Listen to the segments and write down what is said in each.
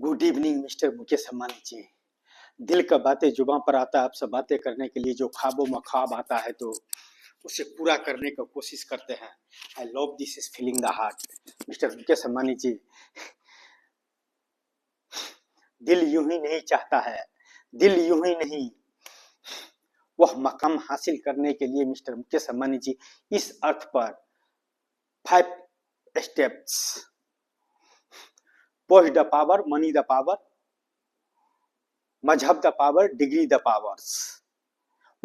Good evening mister Mukesh Ambani ji. दिल का बातें जुबां पर आता है, आपसे बातें करने के लिए जो ख्वाबों में ख्वाब आता है तो उसे पूरा करने का कोशिश करते हैं। I love this is feeling the heart. Mister Mukesh Ambani ji, दिल यूं ही नहीं चाहता है, दिल यूं ही नहीं, वह मकाम हासिल करने के लिए मिस्टर मुकेश अंबानी जी इस अर्थ पर 5 steps, post the power, money the power, मजहब the power, degree the powers,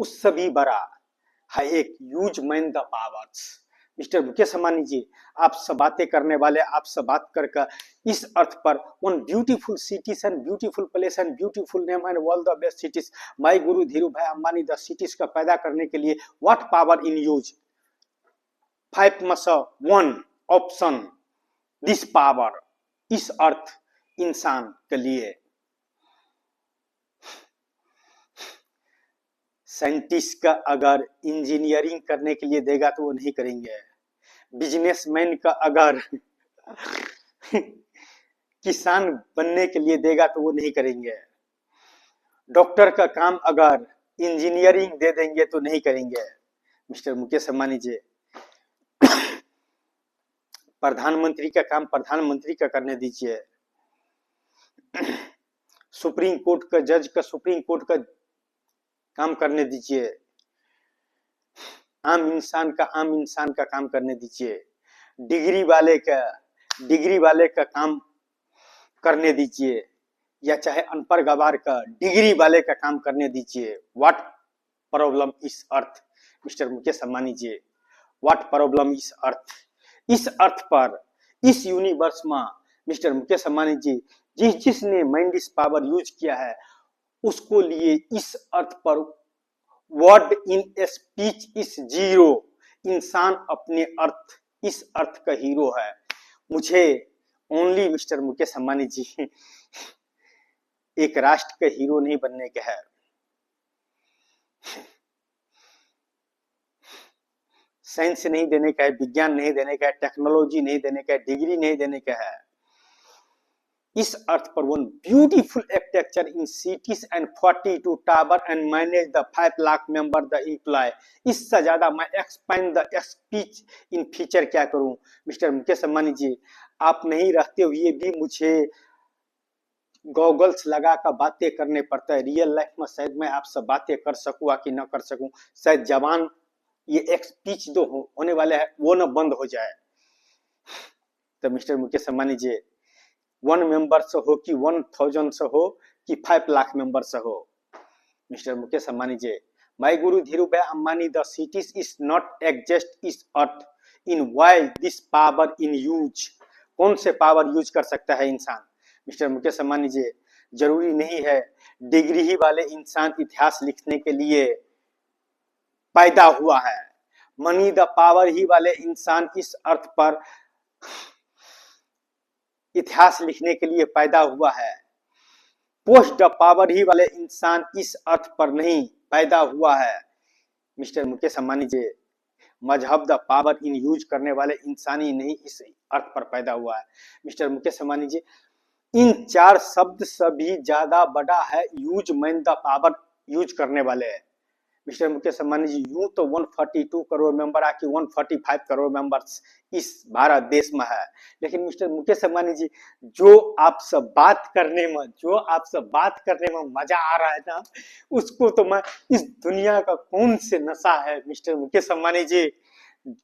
उस सभी बड़ा है एक use man the powers. Mister Mukesh Ambani ji, आपसे बातें करने वाले, आपसे बात कर इस अर्थ पर one beautiful cities and beautiful place and beautiful name and world the best cities my Guru Dhirubhai Ambani the cities का पैदा करने के लिए व्हाट पावर इन यूज 5 मस 1 ऑप्शन दिस पावर इस अर्थ इंसान के लिए। साइंटिस्ट का अगर इंजीनियरिंग करने के लिए देगा तो वो नहीं करेंगे। बिजनेसमैन का अगर किसान बनने के लिए देगा तो वो नहीं करेंगे। डॉक्टर का काम अगर इंजीनियरिंग दे देंगे तो नहीं करेंगे। मिस्टर मुकेश अंबानी जी, प्रधानमंत्री का काम प्रधानमंत्री का करने दीजिए। सुप्रीम कोर्ट का जज का सुप्रीम कोर्ट का काम करने दीजिए। आम इंसान का काम करने दीजिए। डिग्री वाले का काम करने दीजिए, या चाहे अनपढ़ गवार का डिग्री वाले का काम करने दीजिए। व्हाट प्रॉब्लम इस earth mister Mukesh Ambani ji, what problem इस अर्थ, इस अर्थ पर इस यूनिवर्स में मिस्टर मुकेश अंबानी जी जिसने माइंडिस पावर यूज किया है उसको लिए इस अर्थ पर वर्ड इन स्पीच इस जीरो। इंसान अपने अर्थ इस अर्थ का हीरो है। मुझे ओनली मिस्टर मुकेश अंबानी जी एक राष्ट्र का हीरो नहीं बनने का है। साइंस नहीं देने का है, विज्ञान नहीं देने का है, टेक्नोलॉजी नहीं देने का है, डिग्री नहीं देने का है। इस अर्थ पर one beautiful architecture in cities and 42 tower and manage the 5 lakh member the employ. इससे ज्यादा मैं expand the speech in future क्या करूं। मिस्टर मुकेश अंबानी जी, आप नहीं रहते हुए भी मुझे गॉगल्स लगा कर बातें करने पड़ता है। रियल लाइफ में शायद मैं आपसे बातें कर सकूँ कि ना कर सकूं, शायद जवान ये एक स्पीच जो होने वाले है वो ना बंद हो जाए। तो मिस्टर मुकेश अंबानी जी, 1 मेंबर से हो कि 1000 से हो कि 5 लाख मेंबर से हो, mister Mukesh Ambani ji, my Guru Dhirubhai Ambani the cities is not exist इस earth in why this power in use. कौन से पावर यूज कर सकता है इंसान। मिस्टर मुकेश अंबानी जी, जरूरी नहीं है डिग्री ही वाले इंसान इतिहास लिखने के लिए पैदा हुआ है। मनी द पावर ही वाले इंसान इस अर्थ पर इतिहास लिखने के लिए पैदा हुआ है। पोस्ट द पावर ही वाले इंसान इस अर्थ पर नहीं पैदा हुआ है। मिस्टर मुकेश अंबानी जी, मजहब द पावर इन यूज करने वाले इंसान ही नहीं इस अर्थ पर पैदा हुआ है। मिस्टर मुकेश अंबानी जी, इन 4 शब्द से भी ज्यादा बड़ा है use man the power use करने वाले है। मिस्टर मुकेश अंबानी जी, यूं तो 142 करोड़ मेंबर आके 145 करोड़ मेंबर्स इस भारत देश में है, लेकिन मिस्टर मुकेश अंबानी जी, जो आपसे बात करने में मजा आ रहा है ना, उसको तो मैं इस दुनिया का कौन से नशा है मिस्टर मुकेश अंबानी जी।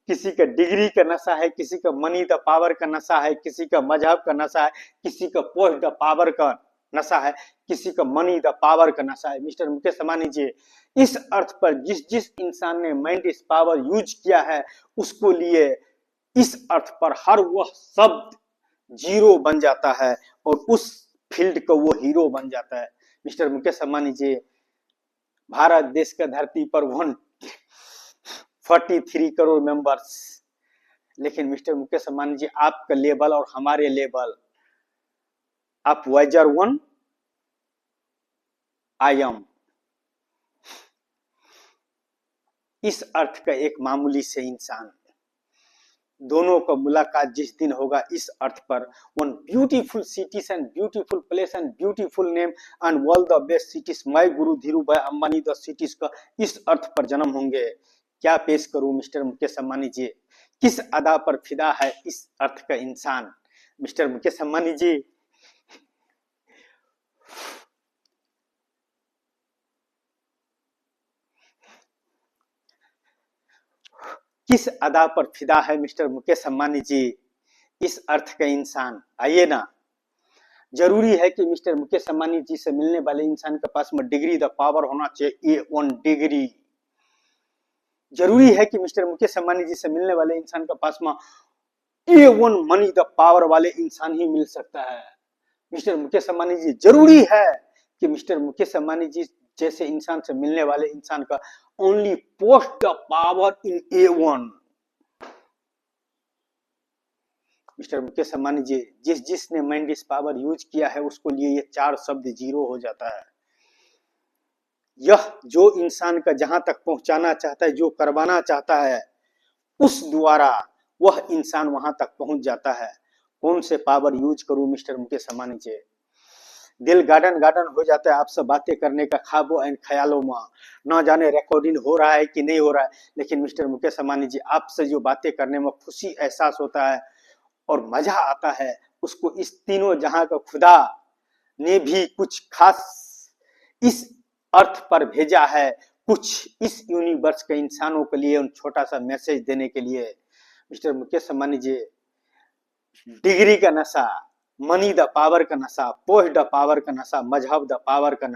किसी का डिग्री का नशा है, किसी का मनी द पावर का नशा है, किसी का मजहब का नशा है, किसी का पोस्ट द पावर का नशा है, किसी का मनी द पावर का नशा है। मिस्टर मुकेश अंबानी जी, इस अर्थ पर जिस इंसान ने माइंड इस पावर यूज किया है उसको लिए इस अर्थ पर हर वह शब्द जीरो बन जाता है और उस फील्ड का वो हीरो बन जाता है। मिस्टर मुकेश अंबानी जी, भारत देश का धरती पर 143 करोड़ मेंबर्स, लेकिन मिस्टर मुकेश अंबानी जी, आपका लेवल और हमारे लेवल, आप वाइजर 1, आई एम इस अर्थ का एक मामूली से इंसान। दोनों का मुलाकात जिस दिन होगा इस अर्थ पर, one beautiful cities and beautiful place and beautiful name and world the best cities, my Guru Dhirubhai Ambani the cities का इस अर्थ पर जन्म होंगे। क्या पेश करूं मिस्टर मुकेश अंबानी जी, किस अदा पर फिदा है इस अर्थ का इंसान। मिस्टर मुकेश अंबानी जी, किस अदा पर फिदा है मिस्टर मुकेश अंबानी जी इस अर्थ का इंसान। आइए ना, जरूरी है कि मिस्टर मुकेश अंबानी जी से मिलने वाले इंसान के पास में डिग्री द पावर होना चाहिए, A1 डिग्री। जरूरी है कि मिस्टर मुकेश अंबानी जी से मिलने वाले इंसान के पास में A1 मनी द पावर वाले इंसान ही मिल सकता है। मिस्टर मुकेश अंबानी जी, जरूरी है कि मिस्टर मुकेश अंबानी जी जैसे इंसान से मिलने वाले इंसान का only post the power in A1। Mister Mukesh Ambani ji, जिसने माइंडिस पावर यूज किया है उसको लिए ये 4 शब्द जीरो हो जाता है। यह जो इंसान का जहां तक पहुंचाना चाहता है, जो करवाना चाहता है, उस द्वारा वह इंसान वहां तक पहुंच जाता है। कौन से पावर यूज करूं मिस्टर मुकेश अंबानी जी, दिल गार्डन गार्डन हो जाता है आपसे बातें करने का ख्वाबों एंड ख्यालों में। ना जाने रिकॉर्डिंग हो रहा है कि नहीं हो रहा है, लेकिन मिस्टर मुकेश अंबानी जी आपसे जो बातें करने में खुशी एहसास होता है और मजा आता है, उसको इस तीनों जहां का खुदा ने भी कुछ खास इस अर्थ पर भेजा है, कुछ इस यूनिवर्स के इंसानों के लिए उन छोटा सा मैसेज देने के लिए। मिस्टर मुकेश अंबानी जी, डिग्री का नशा, मनी द पावर का नशा, पोस्ट द पावर का नशा, मजहब द पावर का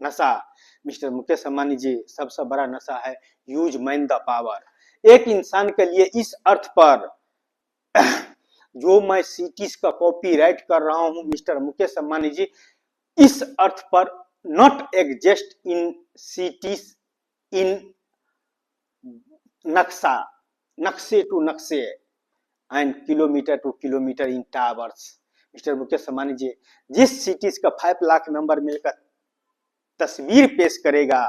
नशा। मिस्टर मुकेश अंबानी जी, सबसे बड़ा नशा है यूज मैन द पावर। एक इंसान के लिए इस अर्थ पर जो मैं सिटीज का कॉपीराइट कर रहा हूं मिस्टर मुकेश अंबानी जी, इस अर्थ पर not exist in cities, in नक्शा, नक्शे टू नक्शे and kilometre to kilometre in towers. Mister Mukesh Ambani ji, जिस सिटीज का 5 लाख मेंबर मिलकर तस्वीर पेश करेगा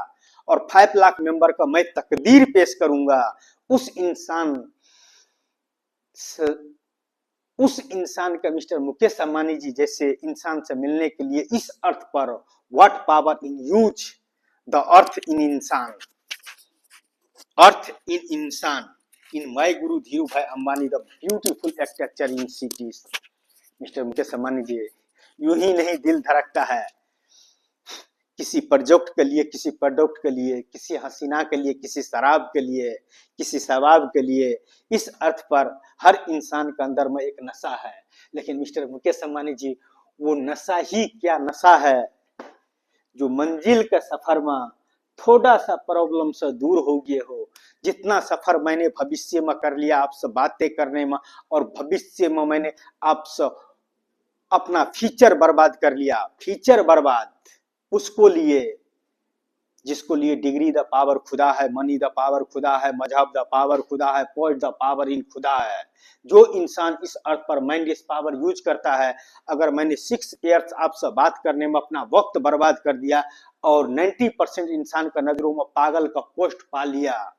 और 5 लाख मेंबर का मैं तकदीर पेश करूंगा, उस इंसान का मिस्टर मुकेश अंबानी जी जैसे इंसान से मिलने के लिए इस अर्थ पर what power in use the earth in इंसान, अर्थ इन इंसान, in my Guru Dhirubhai Ambani the beautiful structure in cities. Mister Mukesh Ambani ji, यूं ही नहीं दिल धड़कता है किसी प्रोजेक्ट के लिए, किसी प्रोडक्ट के लिए, किसी हसीना के लिए, किसी शराब के लिए, किसी शबाब के लिए। इस अर्थ पर हर इंसान के अंदर में एक नशा है, लेकिन मिस्टर मुकेश अंबानी जी, वो नशा ही क्या नशा है जो मंजिल के सफर में थोड़ा सा प्रॉब्लम से दूर हो गए हो। जितना सफर मैंने भविष्य में कर लिया आपसे बातें करने में, और भविष्य में मैंने आपसे अपना फ्यूचर बर्बाद कर लिया, फ्यूचर बर्बाद उसको लिए जिसको लिए डिग्री द पावर खुदा है, मनी द पावर खुदा है, मजहब द पावर खुदा है, पॉइंट द पावर इन खुदा है। जो इंसान इस अर्थ पर माइंड पावर यूज करता है, अगर मैंने 6 ईयर्स आपसे बात करने में अपना वक्त बर्बाद कर दिया और 90% इंसान का नजरों में पागल का पोस्ट पा लिया,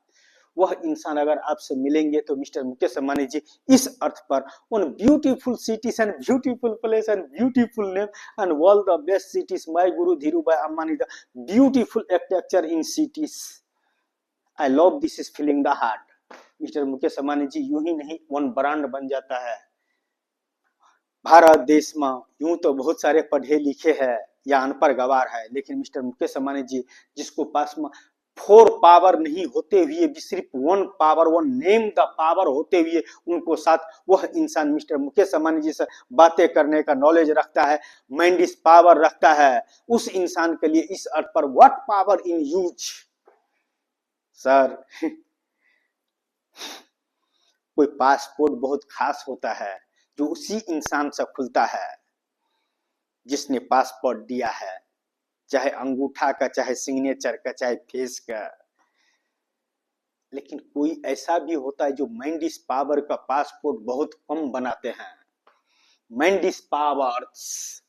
वह इंसान अगर आपसे मिलेंगे तो मिस्टर मुकेश अंबानी जी, इस अर्थ पर उन beautiful cities and beautiful place and beautiful name and world the best cities, my Guru Dhirubhai Ambani the beautiful architecture in cities, I love this is feeling the heart. Mister Mukesh Ambani ji, यूं ही नहीं one brand बन जाता है। भारत देश में यूं तो बहुत सारे पढ़े लिखे हैं या अनपढ़ गवार है, लेकिन मिस्टर मुकेश अंबानी जी, जिसको पास में 4 पावर नहीं होते हुए भी सिर्फ 1 पावर, 1 नेम द पावर होते हुए उनको साथ, वह इंसान मिस्टर मुकेश अंबानी जी से बातें करने का नॉलेज रखता है, माइंड पावर रखता है। उस इंसान के लिए इस अर्थ पर what power in use. Sir, कोई पासपोर्ट बहुत खास होता है जो उसी इंसान से खुलता है जिसने पासपोर्ट दिया है, चाहे अंगूठा का, चाहे सिग्नेचर का, चाहे फेस का। लेकिन कोई ऐसा भी होता है जो माइंडिस पावर का पासपोर्ट बहुत कम बनाते हैं। Mind is powers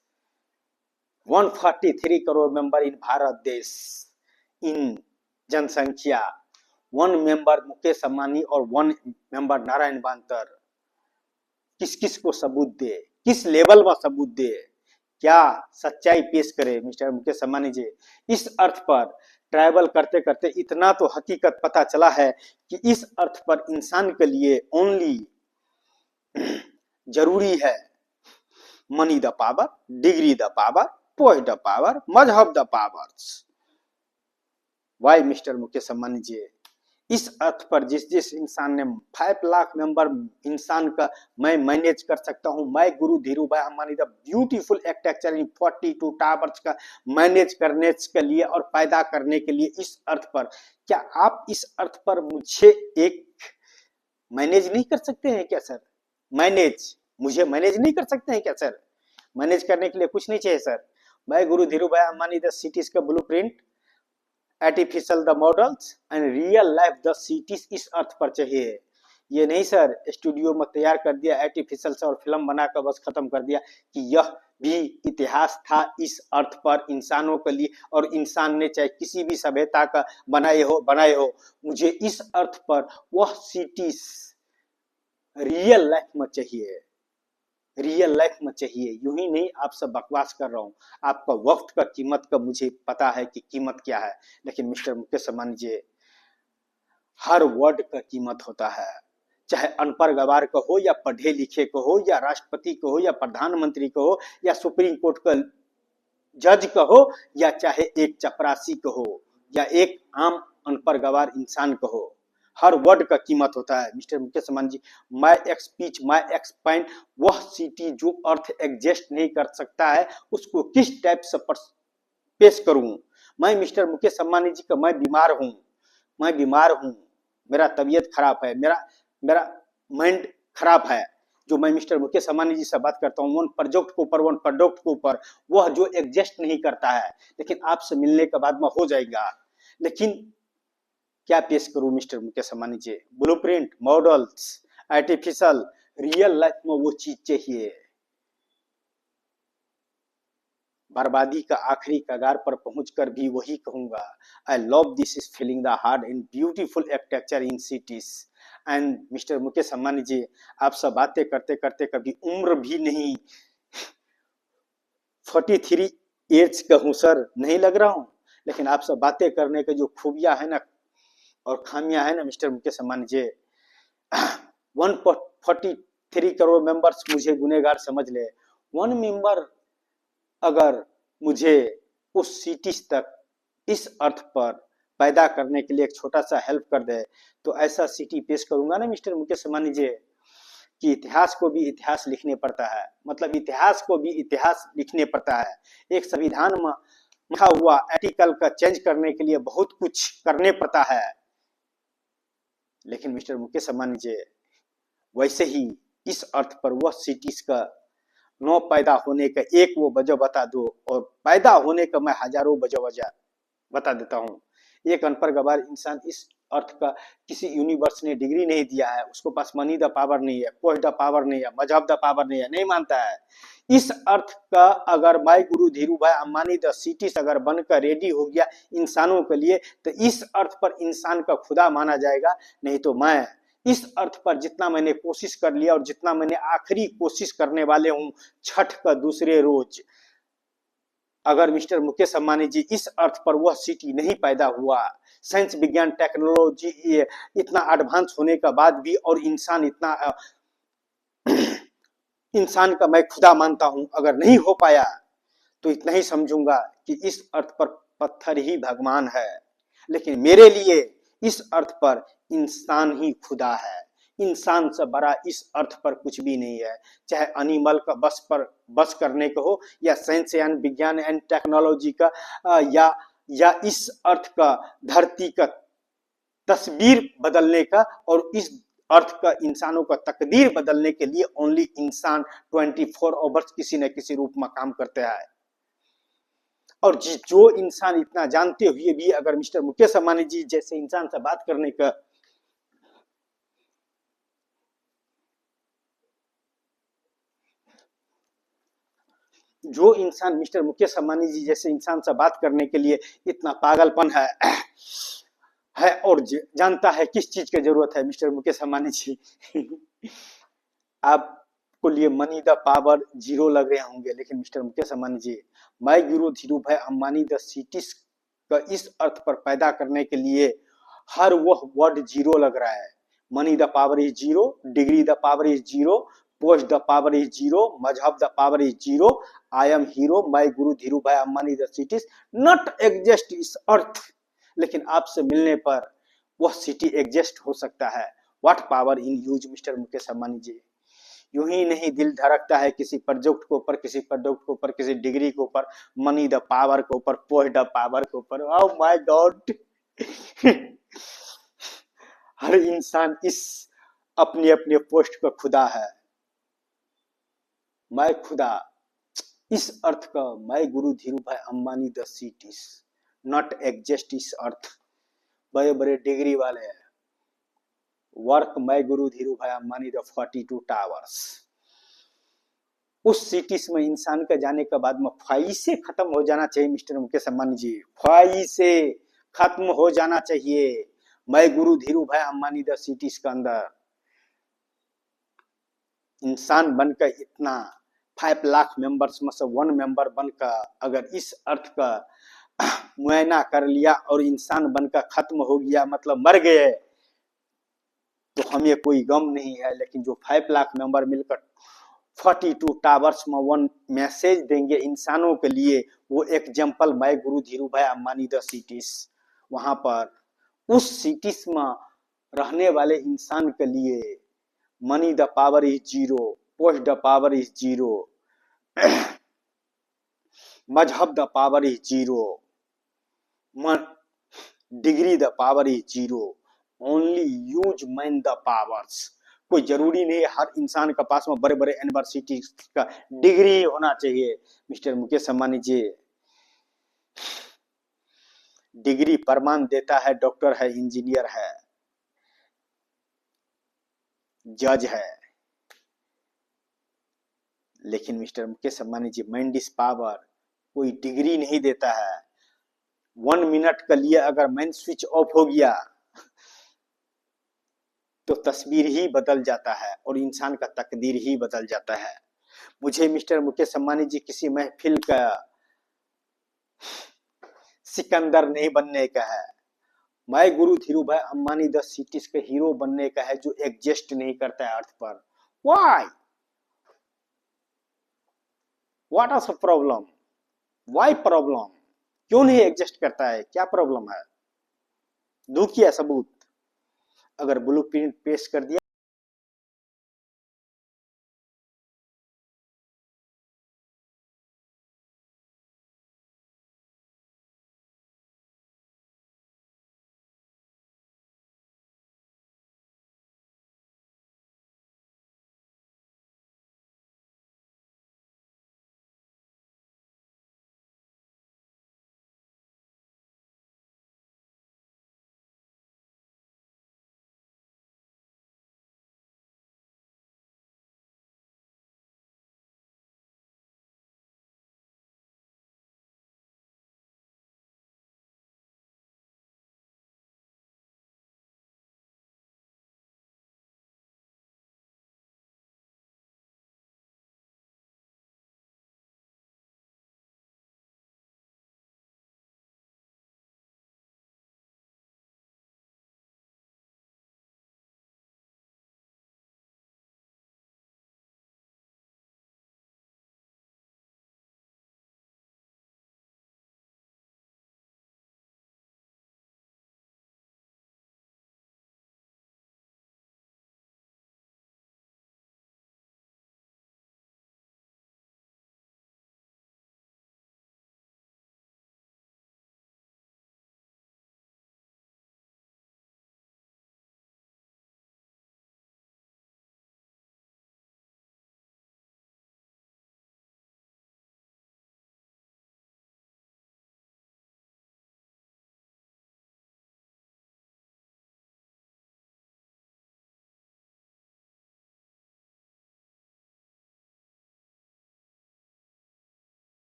143 crore member in Bharat देश, इन जनसंख्या वन मेंबर मुकेश अंबानी और वन मेंबर नारायण बांतर किस किस को सबूत दे, किस लेवल में सबूत दे, क्या सच्चाई पेश करे मिस्टर मुकेश अंबानी जी। इस अर्थ पर ट्रैवल करते करते इतना तो हकीकत पता चला है कि इस अर्थ पर इंसान के लिए ओनली जरूरी है money the power, degree the power, post the power, मजहब the powers. Why mister Mukesh Ambani ji, इस अर्थ पर जिस जिस इंसान ने 5 लाख मेंबर इंसान का मैं मैनेज कर सकता हूं, मैं गुरु Dhirubhai Ambani the beautiful architecture in 42 towers का मैनेज करने के लिए और पैदा करने के लिए, इस अर्थ पर क्या आप इस अर्थ पर मुझे एक मैनेज नहीं कर सकते हैं क्या सर? मैनेज मुझे मैनेज नहीं कर सकते हैं क्या सर? मैनेज करने के लिए कुछ नहीं चाहिए सर। मैं गुरु Dhirubhai Ambani the cities का blueprint, artificial the models and real life the cities इस अर्थ पर चाहिए। ये नहीं सर स्टूडियो में तैयार कर दिया आर्टिफिशियल से और फिल्म बनाकर बस खत्म कर दिया कि यह भी इतिहास था इस अर्थ पर इंसानों के लिए, और इंसान ने चाहे किसी भी सभ्यता का बनाए हो, मुझे इस अर्थ पर वह सिटीज रियल लाइफ में चाहिए, रियल लाइफ में चाहिए। यूं ही नहीं आप सब बकवास कर रहा हूं, आपका वक्त का कीमत का मुझे पता है कि कीमत क्या है, लेकिन मिस्टर मुकेश अंबानी जी हर वर्ड का कीमत होता है, चाहे अनपढ़ गवार का हो या पढ़े लिखे को हो या राष्ट्रपति को हो या प्रधानमंत्री को हो या सुप्रीम कोर्ट का जज का हो या चाहे एक चपरासी को हो या एक आम अनपढ़ गवार इंसान को हो, हर वर्ड का कीमत होता है। Mister Mukesh Ambani ji, my speech my explain, वह सिटी जो अर्थ एग्जिस्ट नहीं कर सकता है उसको किस टाइप से पेश करूं मैं? मिस्टर मुकेश अंबानी जी का मैं बीमार हूं, मेरा तबीयत खराब है, मेरा माइंड खराब है, जो मैं मिस्टर मुकेश अंबानी जी से बात करता हूँ वन प्रोजेक्ट के ऊपर वह जो एग्जिस्ट नहीं करता है, लेकिन आपसे मिलने के बाद में हो जाएगा। लेकिन क्या पेश करूं mister Mukesh Ambani ji? Blueprint, models, artificial, real life में वो चीज चाहिए। बर्बादी का आखिरी कगार पर पहुंचकर भी वही कहूंगा, I love this is feeling the hard and beautiful architecture in cities. And mister Mukesh Ambani ji, आपसे बातें करते करते कभी उम्र भी नहीं 43 एज का हूं सर, नहीं लग रहा हूं, लेकिन आपसे बातें करने के जो खूबियां है ना और खामियां है ना मिस्टर मुकेश अंबानी जी, 143 करोड़ मेंबर्स मुझे गुनेगार समझ ले, वन मेंबर अगर मुझे उस सिटीज तक इस अर्थ पर पैदा करने के लिए एक छोटा सा हेल्प कर दे तो ऐसा सिटी पेश करूंगा ना मिस्टर मुकेश अंबानी जी कि इतिहास को भी इतिहास लिखने पड़ता है, मतलब इतिहास को भी इतिहास लिखने पड़ता है। एक संविधान में लिखा हुआ आर्टिकल का चेंज करने के लिए बहुत कुछ करने पड़ता है, लेकिन मिस्टर मुकेश अंबानी जी वैसे ही इस अर्थ पर वह सिटीज का नो पैदा होने का एक वो वजह बता दो और पैदा होने का मैं हजारों वजह बता देता हूँ। एक अनपढ़ गवार इंसान इस अर्थ का किसी यूनिवर्स ने डिग्री नहीं दिया है, उसको पास मनी द पावर नहीं है, पोस्ट द पावर नहीं है, मजहब द पावर नहीं है, नहीं मानता है। इस अर्थ का अगर my Guru Dhirubhai Ambani the cities अगर बनकर रेडी हो गया इंसानों के लिए तो इस अर्थ पर इंसान का खुदा माना जाएगा। नहीं तो मैं इस अर्थ पर जितना मैंने कोशिश कर लिया और जितना मैंने आखिरी कोशिश करने वाले हूं छठ का दूसरे रोज, अगर मिस्टर मुकेश अंबानी जी इस अर्थ पर वह सिटी नहीं पैदा हुआ, साइंस विज्ञान टेक्नोलॉजी इतना एडवांस होने का बाद भी और इंसान इतना इंसान का मैं खुदा मानता हूं, अगर नहीं हो पाया तो इतना ही समझूंगा कि इस अर्थ पर पत्थर ही भगवान है, लेकिन मेरे लिए इस अर्थ पर इंसान ही खुदा है। इंसान से बड़ा इस अर्थ पर कुछ भी नहीं है, चाहे एनिमल का बस करने का हो या साइंस एंड विज्ञान एंड टेक्नोलॉजी का या इस अर्थ का धरती का तस्वीर बदलने का और इस अर्थ का इंसानों का तकदीर बदलने के लिए ओनली इंसान 24 आवर्स किसी न किसी रूप में काम करते हैं। और जो इंसान इतना जानते हुए भी अगर मिस्टर मुकेश अंबानी जी जैसे इंसान से बात करने का जो इंसान मिस्टर मुकेश अंबानी जी जैसे इंसान से बात करने के लिए इतना पागलपन है है और जानता है किस चीज की जरूरत है मिस्टर मुकेश अंबानी जी। आपको लिए मनी द पावर जीरो लग रहे होंगे, लेकिन mister Mukesh Ambani ji, my Guru Dhirubhai Ambani the cities का इस अर्थ पर पैदा करने के लिए हर वह वर्ड जीरो लग रहा है। Money the power is zero, degree the power is zero, post the power is zero, मजहब the power is zero, I am hero, my Guru Dhirubhai Ambani the cities not exist इस earth. लेकिन आपसे मिलने पर वह सिटी एग्जिस्ट हो सकता है। What power in use mister Mukesh Ambani ji. यूं ही नहीं दिल धड़कता है किसी प्रोजेक्ट के ऊपर, किसी प्रोडक्ट के ऊपर, किसी डिग्री के ऊपर, मनी द पावर के ऊपर, पोस्ट द पावर के ऊपर। Oh my God. हर इंसान इस अपने अपने पोस्ट का खुदा है। मैं खुदा इस अर्थ का, मैं गुरु Dhirubhai Ambani the cities not exist इस अर्थ। बड़े बड़े डिग्री वाले हैं, वर्क मैं गुरु Dhirubhai Ambani the 42 towers. उस सिटीज में इंसान का जाने के बाद में ख्वाहिशें खत्म हो जाना चाहिए मिस्टर मुकेश अंबानी जी, ख्वाहिशें खत्म हो जाना चाहिए। मैं गुरु Dhirubhai Ambani the cities के अंदर इंसान बनकर इतना 5 लाख मेंबर्स में से 1 मेंबर बनकर अगर इस अर्थ का मुआयना कर लिया और इंसान बनकर खत्म हो गया, मतलब मर गए, तो हमें कोई गम नहीं है। लेकिन जो 5 लाख मेंबर मिलकर 42 टावर्स में 1 मैसेज देंगे इंसानों के लिए, वो एग्जाम्पल मैं गुरु Dhirubhai Ambani the cities, वहां पर उस सिटीज में रहने वाले इंसान के लिए money the power is zero, post the power is zero, मजहब the power is zero, degree the power is zero, only use man the powers. कोई जरूरी नहीं हर इंसान के पास में बड़े बड़े यूनिवर्सिटी का डिग्री होना चाहिए मिस्टर मुकेश अंबानी जी। डिग्री प्रमाण देता है, डॉक्टर है, इंजीनियर है, जज है, लेकिन mister Mukesh Ambani ji mind is power कोई डिग्री नहीं देता है। 1 मिनट के लिए अगर माइंड स्विच ऑफ हो गया तो तस्वीर ही बदल जाता है और इंसान का तकदीर ही बदल जाता है। मुझे मिस्टर मुकेश अंबानी जी किसी महफिल का सिकंदर नहीं बनने का है, मैं गुरु Dhirubhai Ambani the cities के हीरो बनने का है, जो एग्जिस्ट नहीं करता है अर्थ पर। Why, what is the problem, why problem, क्यों नहीं एग्जिस्ट करता है, क्या प्रॉब्लम है? दुखिया सबूत अगर ब्लूप्रिंट पेश कर दिया